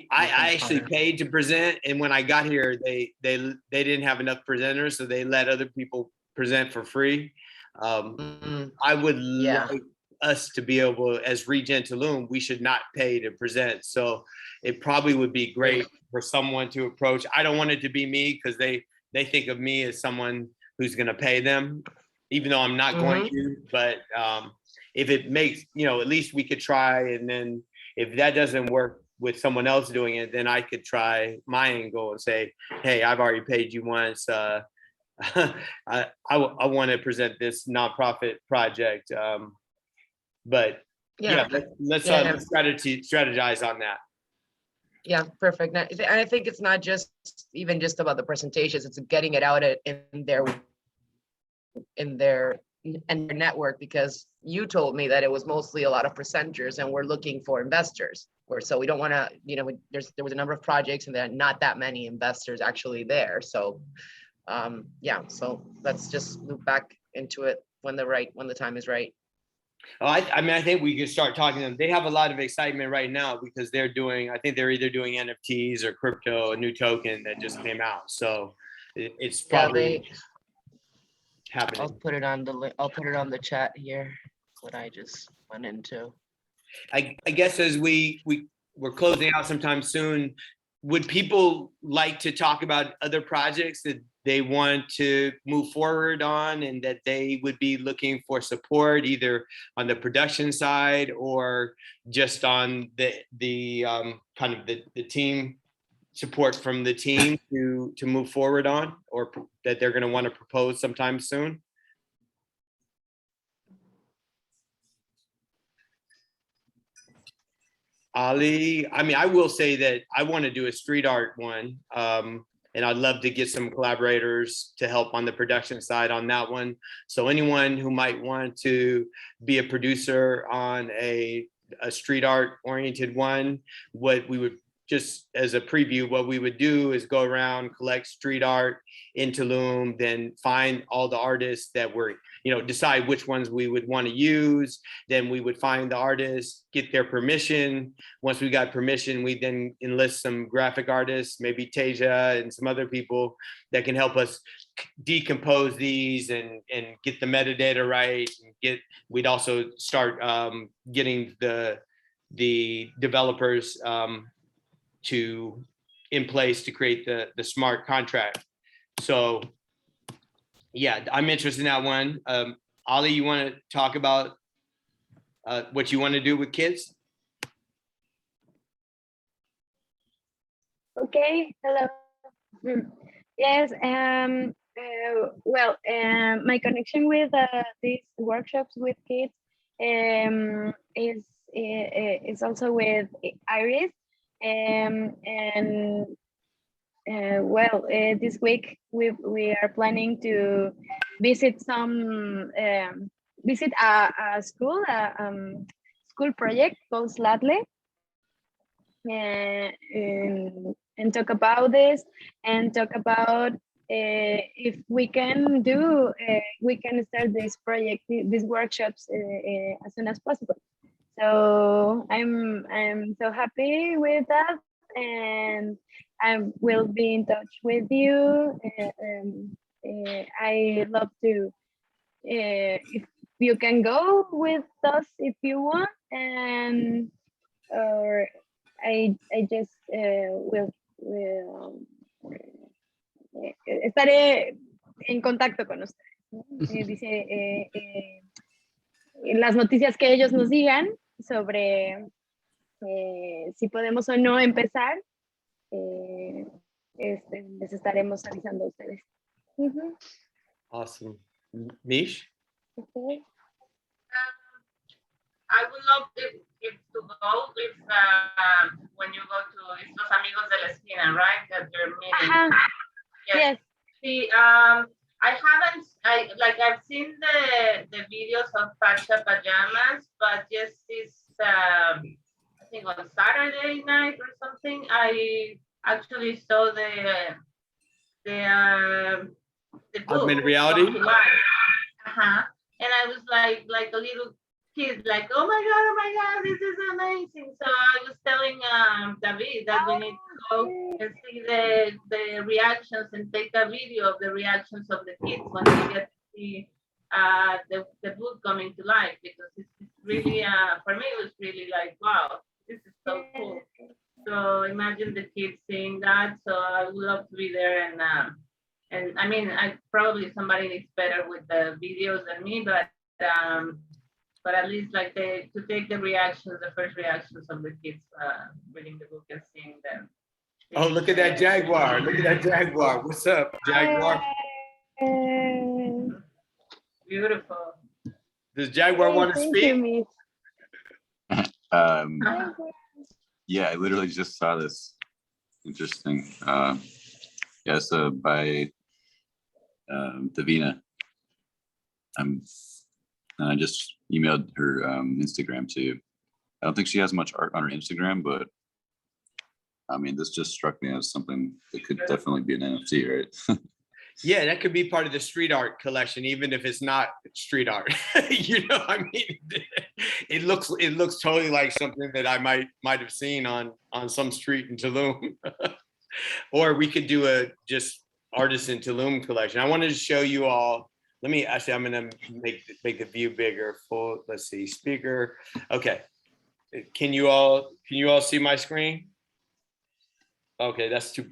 actually paid to present, and when I got here they didn't have enough presenters, so they let other people present for free. I would like us to be able, as Regen Tulum, we should not pay to present. So it probably would be great for someone to approach. I don't want it to be me, because they think of me as someone who's going to pay them, even though I'm not going to. But if it makes, at least we could try. And then if that doesn't work with someone else doing it, then I could try my angle and say, hey, I've already paid you once. I want to present this nonprofit project. But let's strategize on that. Yeah, perfect. And I think it's not just about the presentations, it's getting it out in their network, because you told me that it was mostly a lot of presenters and we're looking for investors. So we don't want to, there was a number of projects and there are not that many investors actually there. So so let's just loop back into it when the time is right. Oh, I think we could start talking to them. They have a lot of excitement right now because I think they're either doing NFTs or crypto, a new token that just came out. So it's probably happening. I'll put it on the chat here, what I just went into. I guess as we're closing out sometime soon, would people like to talk about other projects they want to move forward on, and that they would be looking for support either on the production side or just on the kind of the team support from the team to move forward on, or that they're going to want to propose sometime soon? Ali, I mean, I will say that I want to do a street art one, and I'd love to get some collaborators to help on the production side on that one. So anyone who might want to be a producer on a street art oriented one, what we would, just as a preview, what we would do is go around, collect street art in Tulum, then find all the artists that were, decide which ones we would want to use. Then we would find the artists, get their permission. Once we got permission, we then enlist some graphic artists, maybe Tasia and some other people that can help us decompose these and get the metadata right. And we'd also start getting the developers in place to create the smart contract. So yeah, I'm interested in that one. Ali, you want to talk about what you want to do with kids? Okay, hello. Yes, well, my connection with these workshops with kids is also with Iris. Well, this week we are planning to visit a school, school project called Slatly, and talk about this, and talk about if we can start this project, these workshops as soon as possible. So I'm so happy with that, and I will be in touch with you. I love to, if you can go with us if you want, and or I just will estaré en contacto con ustedes. Dice las noticias que ellos nos digan sobre si podemos o no empezar, les estaremos avisando a ustedes. Awesome. Mish? Okay. I would love if to go if when you go to Los Amigos de la Esquina, right? That you're meeting. Yes. See, I've seen the videos of PACHA pajamas, but just this I think on Saturday night or something, I actually saw the book, Augmented reality. And I was like a little kid, like, oh my god, this is amazing. So I was telling David that we need to go and see the reactions and take a video of the reactions of the kids when they get to see the book coming to life, because it's really for me it was really like, wow, this is so cool. So imagine the kids seeing that. So I would love to be there, and I mean, I probably somebody is better with the videos than me, but at least like to take the reactions, the first reactions of the kids reading the book and seeing them. Oh, look at that Jaguar. Look at that Jaguar. What's up, Jaguar? Beautiful. Does Jaguar want to speak? Yeah, I literally just saw this. Interesting. Yeah, so by Davina. I just emailed her Instagram too. I don't think she has much art on her Instagram, but I mean, this just struck me as something that could definitely be an NFT, right? Yeah, that could be part of the street art collection, even if it's not street art. I mean, it looks totally like something that I might have seen on some street in Tulum. Or we could do a just artist in Tulum collection. I wanted to show you all. I'm gonna make the view bigger. Full. Let's see, speaker. Okay. Can you all see my screen? Okay, that's too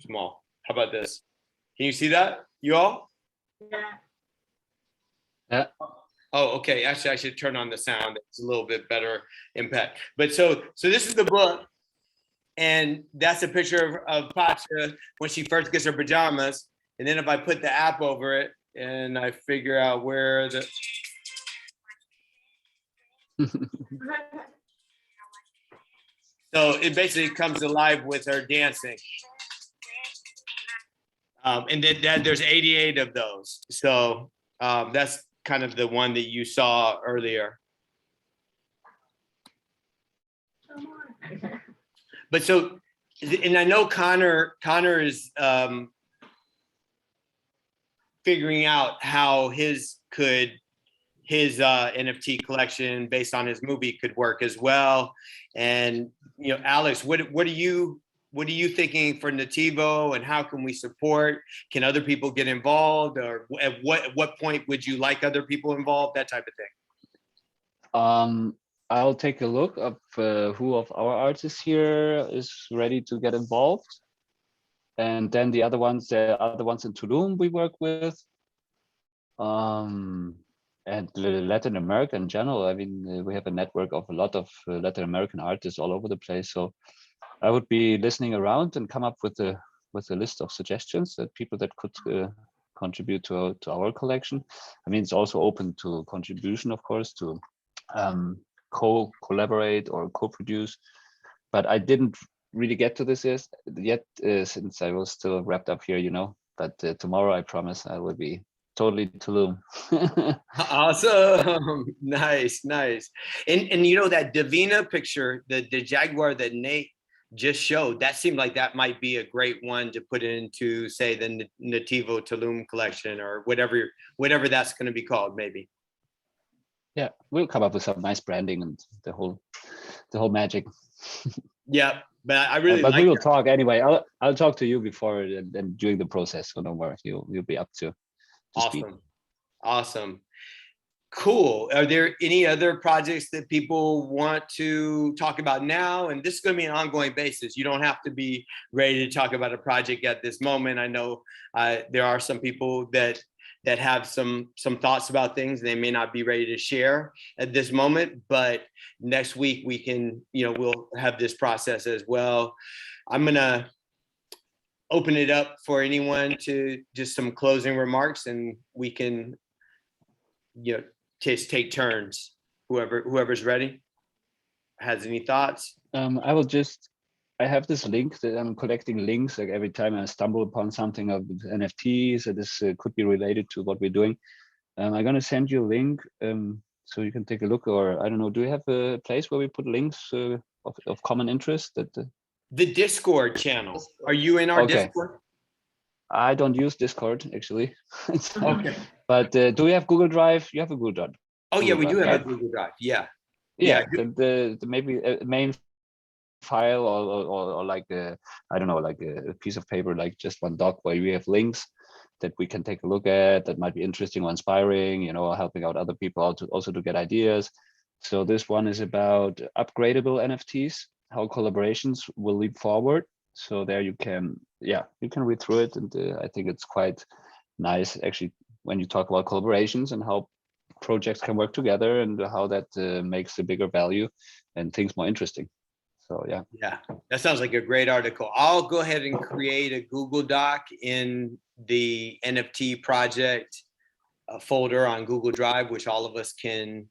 small. How about this? Can you see that, you all? Yeah. Yeah. Oh, okay. Actually, I should turn on the sound. It's a little bit better impact. But so this is the book, and that's a picture of PACHA when she first gets her pajamas. And then if I put the app over it and I figure out where the so it basically comes alive with her dancing. And then there's 88 of those. So that's kind of the one that you saw earlier. But so, and I know Connor is figuring out how his NFT collection based on his movie could work as well. And you know, Alex, what are you thinking for Nativo, and how can we support? Can other people get involved, or at what point would you like other people involved? That type of thing. I'll take a look of who of our artists here is ready to get involved, and then the other ones in Tulum we work with, and Latin America in general. I mean, we have a network of a lot of Latin American artists all over the place. So I would be listening around and come up with a list of suggestions that people that could contribute to our collection. I mean, it's also open to contribution, of course, to collaborate or co-produce, but I didn't really get to this yet since I was still wrapped up here, you know. But tomorrow, I promise, I will be totally Tulum. Awesome. Nice. And you know, that Divina picture, the Jaguar that Nate just showed, that seemed like that might be a great one to put into, say, the Nativo Tulum collection, or whatever that's going to be called, maybe. Yeah, we'll come up with some nice branding and the whole magic. Yeah, but I really but like we will that. talk anyway. I'll talk to you before and during the process, so don't worry, you'll be up to speed. Awesome. Cool. Are there any other projects that people want to talk about now? And this is going to be an ongoing basis. You don't have to be ready to talk about a project at this moment. I know there are some people that have some thoughts about things they may not be ready to share at this moment, but next week we can, you know, we'll have this process as well. I'm gonna open it up for anyone to just some closing remarks, and we can, you know, just take turns. Whoever's ready has any thoughts. I have this link that I'm collecting links like every time I stumble upon something of NFTs that this could be related to what we're doing. I'm going to send you a link so you can take a look, or I don't know, do you have a place where we put links of common interest? The Discord channel. Are you in our Discord? I don't use Discord actually. Okay. But do we have Google Drive? You have a Google Drive. Oh yeah, we do have right? a Google Drive. Yeah. The maybe a main file or like I don't know, like a piece of paper, like just one doc where we have links that we can take a look at that might be interesting or inspiring, you know, helping out other people also to get ideas. So this one is about upgradable NFTs, how collaborations will leap forward. So there you can read through it, and I think it's quite nice actually when you talk about collaborations and how projects can work together and how that makes a bigger value and things more interesting. So yeah, that sounds like a great article. I'll go ahead and create a Google Doc in the NFT project folder on Google Drive, which all of us can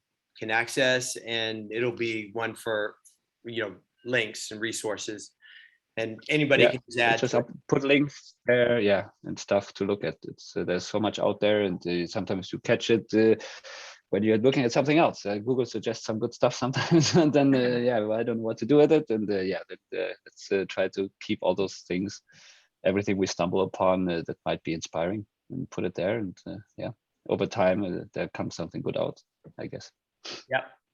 access, and it'll be one for, you know, links and resources, and anybody can just add. Put links there, and stuff to look at. It's there's so much out there, and sometimes you catch it when you're looking at something else. Google suggests some good stuff sometimes, and then I don't know what to do with it, and let's try to keep all those things, everything we stumble upon that might be inspiring, and put it there, and over time there comes something good out, I guess.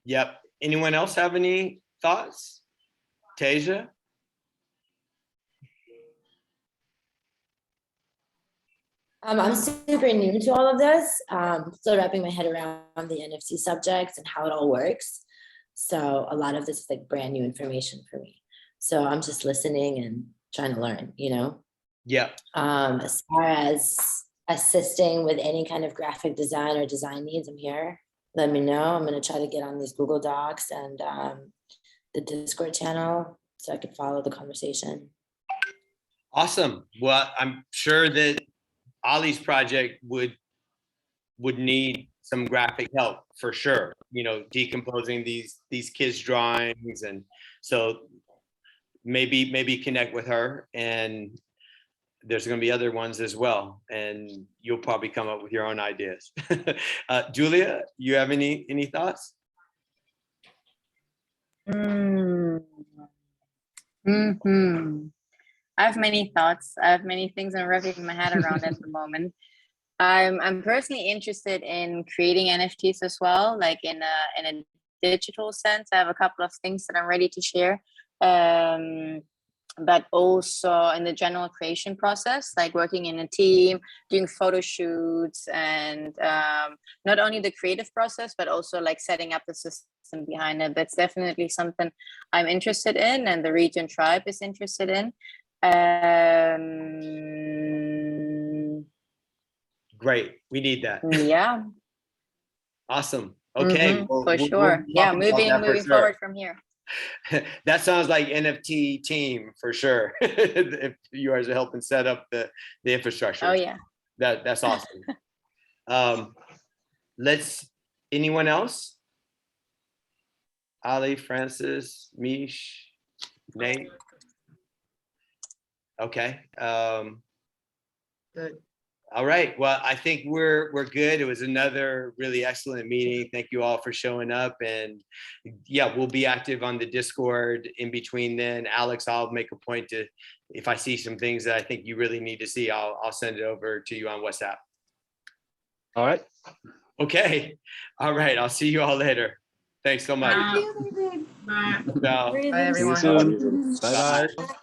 Yep. Anyone else have any thoughts? Tasia? I'm super new to all of this. Still wrapping my head around the NFT subject and how it all works. So a lot of this is like brand new information for me. So I'm just listening and trying to learn, you know? Yeah. As far as assisting with any kind of graphic design or design needs, I'm here. Let me know. I'm going to try to get on these Google Docs and the Discord channel so I can follow the conversation. Awesome. Well, I'm sure that Ollie's project would need some graphic help for sure. You know, decomposing these kids' drawings, and so maybe connect with her, and there's going to be other ones as well, and you'll probably come up with your own ideas. Julia, you have any thoughts? I have many thoughts. I have many things I'm wrapping my head around at the moment. I'm personally interested in creating NFTs as well, like in a digital sense. I have a couple of things that I'm ready to share. But also in the general creation process, like working in a team, doing photo shoots, and not only the creative process, but also like setting up the system behind it. That's definitely something I'm interested in, and the Regen tribe is interested in. Great. We need that. Yeah. Awesome. Okay. Well, for sure. We'll moving forward from here. That sounds like NFT team for sure. If you guys are helping set up the infrastructure. Oh yeah. That's awesome. Anyone else? Ali, Francis, Mish, Nate. Okay. Good. All right. Well, I think we're good. It was another really excellent meeting. Thank you all for showing up. And yeah, we'll be active on the Discord in between then. Alex, I'll make a point to, if I see some things that I think you really need to see, I'll send it over to you on WhatsApp. All right. Okay. All right. I'll see you all later. Thanks so much. Bye. Ciao. Bye, See you everyone. soon. Bye bye. Bye.